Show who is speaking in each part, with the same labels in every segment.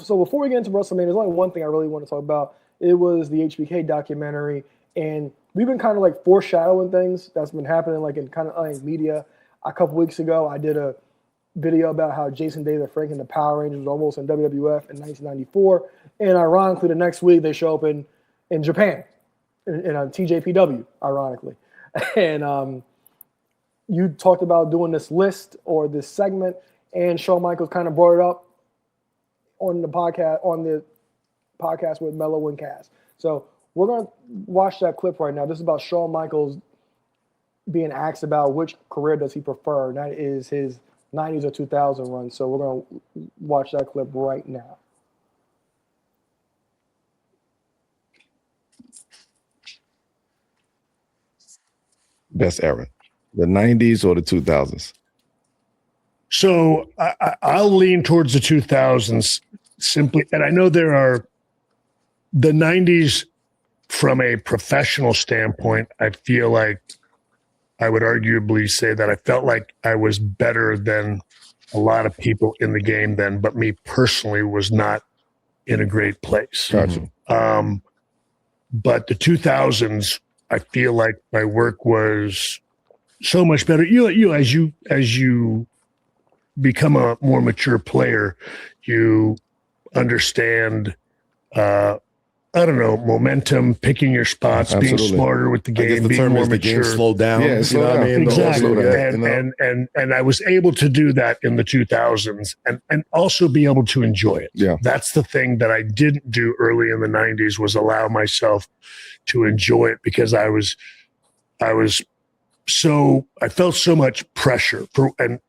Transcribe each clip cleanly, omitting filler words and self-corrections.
Speaker 1: So before we get into WrestleMania, there's only one thing I really want to talk about. It was the HBK documentary, and we've been kind of like foreshadowing things that's been happening like in kind of like media. A couple weeks ago, I did a video about how Jason David Frank and the Power Rangers was almost in WWF in 1994, and ironically, the next week they show up in Japan in a TJPW, ironically, and you talked about doing this list or this segment, and Shawn Michaels kind of brought it up on the podcast with Mello and Cass. So we're gonna watch that clip right now. This is about Shawn Michaels being asked about which career does he prefer, and that is his 90s or 2000 run. So we're gonna watch that clip right now.
Speaker 2: Best era, the 90s or the 2000s?
Speaker 3: So I'll lean towards the 2000s simply, and I know there are the 90s from a professional standpoint. I feel like I would arguably say that I felt like I was better than a lot of people in the game then, but me personally was not in a great place.
Speaker 2: Gotcha.
Speaker 3: But the 2000s, I feel like my work was so much better. As you become a more mature player, you understand, momentum, picking your spots,
Speaker 2: Absolutely.
Speaker 3: being smarter with the game, being more mature.
Speaker 4: The game slowed down.
Speaker 2: Yeah,
Speaker 4: You know what I mean?
Speaker 3: Exactly. And I was able to do that in the 2000s and also be able to enjoy it.
Speaker 2: Yeah.
Speaker 3: That's the thing that I didn't do early in the 90s, was allow myself to enjoy it, because I felt so much pressure and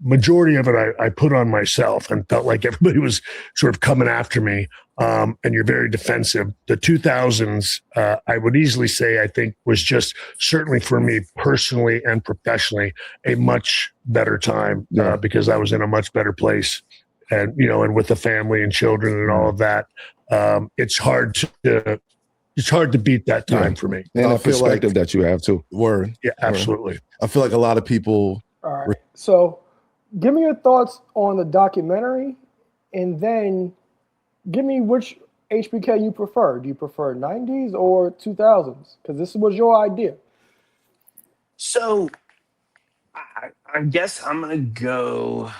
Speaker 3: majority of it I put on myself, and felt like everybody was sort of coming after me. And you're very defensive. The 2000s, I would easily say, I think, was just, certainly for me personally and professionally, a much better time, because I was in a much better place, and with the family and children and all of that. It's hard to beat that time for me.
Speaker 2: And the perspective that you have too.
Speaker 4: Word.
Speaker 3: Yeah, absolutely.
Speaker 4: I feel like a lot of people.
Speaker 1: All right. So give me your thoughts on the documentary, and then give me which HBK you prefer. Do you prefer 90s or 2000s? Because this was your idea.
Speaker 5: So I guess I'm going to go.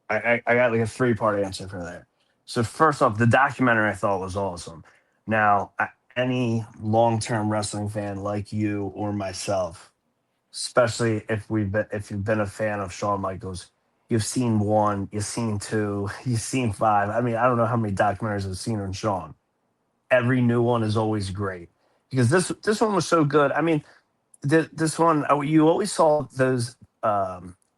Speaker 5: I got like a three-part answer for that. So first off, the documentary I thought was awesome. Now, any long-term wrestling fan like you or myself, especially if you've been a fan of Shawn Michaels, you've seen one, you've seen two, you've seen five. I mean, I don't know how many documentaries I've seen on Shawn. Every new one is always great, because this one was so good. I mean, this one, you always saw those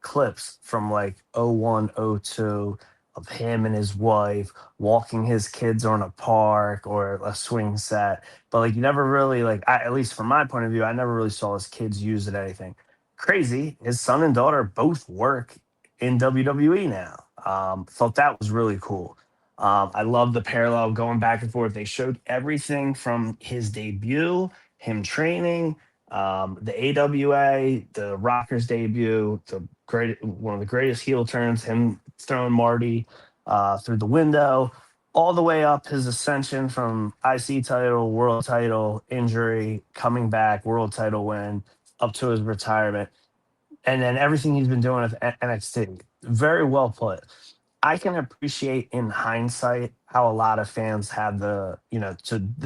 Speaker 5: clips from like 01, 02 of him and his wife walking his kids on a park or a swing set. But like, you never really, at least from my point of view, I never really saw his kids use it anything crazy. His son and daughter both work in WWE now. Thought that was really cool. I love the parallel going back and forth. They showed everything from his debut, him training, the AWA, the Rockers debut, one of the greatest heel turns, him throwing Marty through the window, all the way up his ascension from IC title, world title, injury, coming back, world title win, up to his retirement, and then everything he's been doing at NXT. Very well put. I can appreciate in hindsight how a lot of fans had the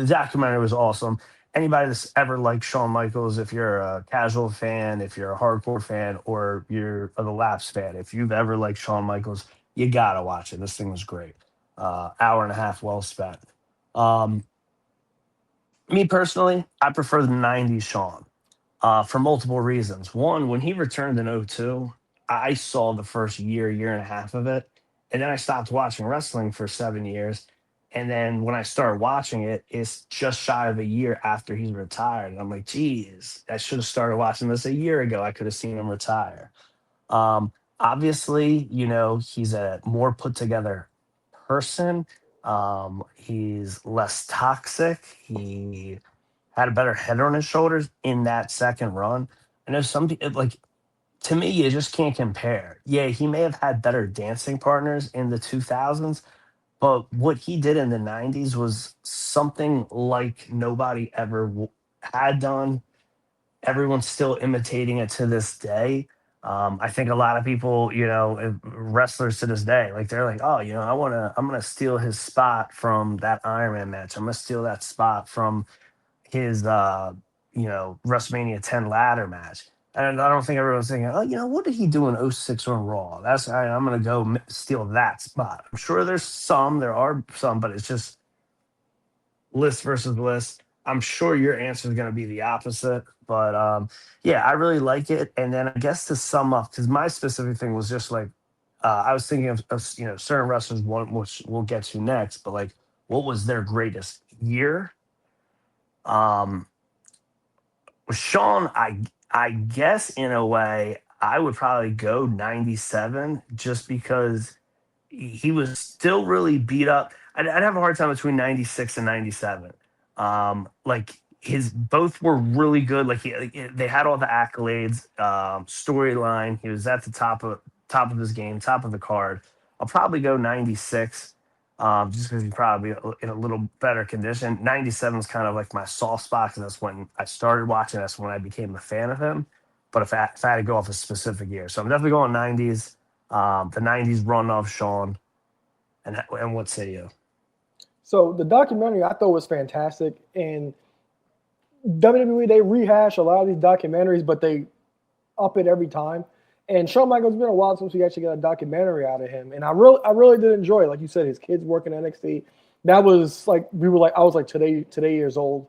Speaker 5: documentary was awesome. Anybody that's ever liked Shawn Michaels, if you're a casual fan, if you're a hardcore fan, or you're the Laps fan, if you've ever liked Shawn Michaels, you gotta watch it. This thing was great. Hour and a half well spent. Me personally, I prefer the 90s Shawn for multiple reasons. One, when he returned in 02, I saw the first year and a half of it. And then I stopped watching wrestling for 7 years. And then when I started watching it, it's just shy of a year after he's retired. And I'm like, geez, I should have started watching this a year ago. I could have seen him retire. Obviously, he's a more put together person. He's less toxic. He had a better head on his shoulders in that second run. I know some people, to me, you just can't compare. Yeah, he may have had better dancing partners in the 2000s, but what he did in the 90s was something like nobody ever had done. Everyone's still imitating it to this day. I think a lot of people, wrestlers to this day, like they're like, oh, I'm gonna steal his spot from that Iron Man match. I'm gonna steal that spot from his WrestleMania 10 ladder match. And I don't think everyone's thinking, oh, what did he do in '06 on Raw? I'm going to go steal that spot. I'm sure there are some, but it's just list versus list. I'm sure your answer is going to be the opposite. But yeah, I really like it. And then I guess to sum up, because my specific thing was just like, I was thinking of certain wrestlers, one which we'll get to next, but like, what was their greatest year? Um, With Sean, I guess in a way I would probably go 97 just because he was still really beat up. I'd have a hard time between 96 and 97. Like his both were really good. They had all the accolades, storyline. He was at the top of his game, top of the card. I'll probably go 96. Just because he's probably in a little better condition. 97 is kind of like my soft spot because that's when I started watching. That's when I became a fan of him. But if I had to go off a specific year, so I'm definitely going 90s. The 90s run of Sean. And what say you?
Speaker 1: So the documentary I thought was fantastic, and WWE, they rehash a lot of these documentaries, but they up it every time. And Shawn Michaels, it's been a while since we actually got a documentary out of him, and I really did enjoy it. Like you said, his kids working at NXT. That was like I was like today years old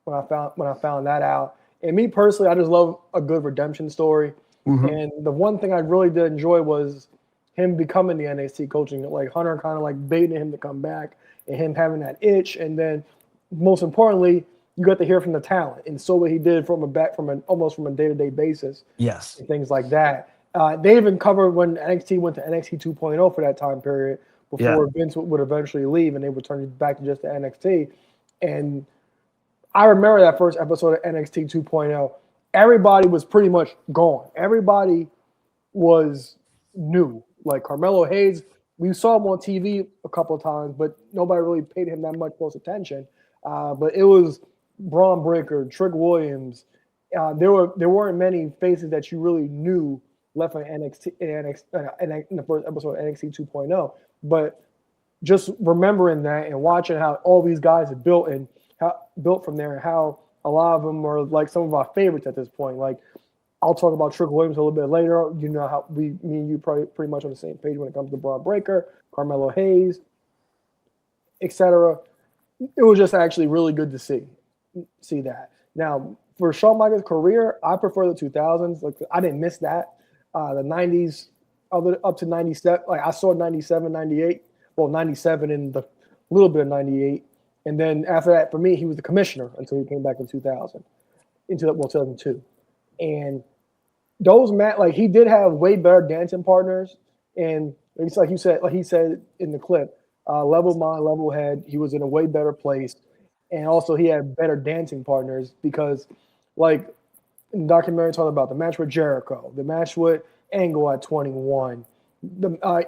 Speaker 1: when I found that out. And me personally, I just love a good redemption story.
Speaker 5: Mm-hmm.
Speaker 1: And the one thing I really did enjoy was him becoming the NXT coaching. Like Hunter kind of like baiting him to come back, and him having that itch, and then most importantly, you got to hear from the talent and so what he did almost from a day-to-day basis.
Speaker 5: Yes.
Speaker 1: And things like that. They even covered when NXT went to NXT 2.0 for that time period before Vince would eventually leave and they would turn back to just the NXT. And I remember that first episode of NXT 2.0. Everybody was pretty much gone. Everybody was new. Like Carmelo Hayes, we saw him on TV a couple of times, but nobody really paid him that much close attention. But it was Braun Breaker, Trick Williams. There weren't many faces that you really knew left on NXT in the first episode of NXT 2.0. But just remembering that and watching how all these guys have built from there, and how a lot of them are like some of our favorites at this point. Like I'll talk about Trick Williams a little bit later. You know how me and you probably pretty much on the same page when it comes to Braun Breaker, Carmelo Hayes, etc. It was just actually really good to see that. Now, for Shawn Michaels' career, I prefer the 2000s. Like I didn't miss that. The 90s, up to 97. Like I saw 97, 98. Well, 97 and the little bit of 98. And then after that, for me, he was the commissioner until he came back in 2002. And those he did have way better dancing partners. And it's like he said in the clip, level mind, level head. He was in a way better place. And also he had better dancing partners because like in the documentary talking about the match with Jericho, the match with Angle at 21,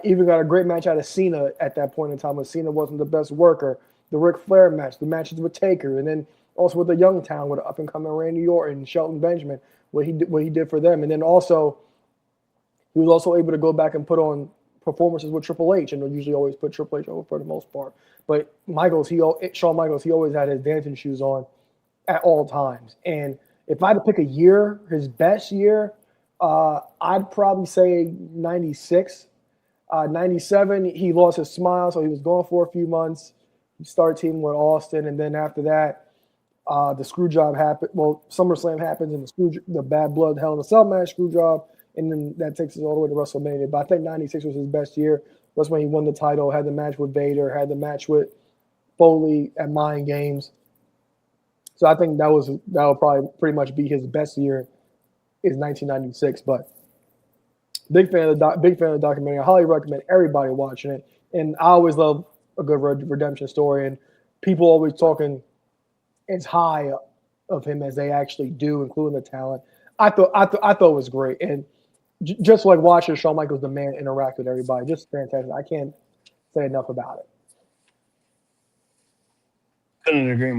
Speaker 1: even got a great match out of Cena at that point in time when Cena wasn't the best worker, the Ric Flair match, the matches with Taker, and then also with the young talent with up and coming Randy Orton, Shelton Benjamin, what he did for them. And then also he was also able to go back and put on performances with Triple H, and they'll usually always put Triple H over for the most part. But Shawn Michaels, he always had his dancing shoes on at all times. And if I had to pick a year, his best year, I'd probably say 96. 97, he lost his smile, so he was gone for a few months. He started teaming with Austin, and then after that, the screw job happened. Well, SummerSlam happens, and the Bad Blood Hell in a Cell match screw job, and then that takes us all the way to WrestleMania. But I think 96 was his best year. That's when he won the title, had the match with Vader, had the match with Foley at Mind Games. So I think that would probably pretty much be his best year is 1996. But big fan of the documentary. I highly recommend everybody watching it. And I always love a good redemption story, and people always talking as high of him as they actually do, including the talent. I thought it was great. And just like watching Shawn Michaels, the man, interact with everybody, just fantastic. I can't say enough about it.
Speaker 5: Couldn't agree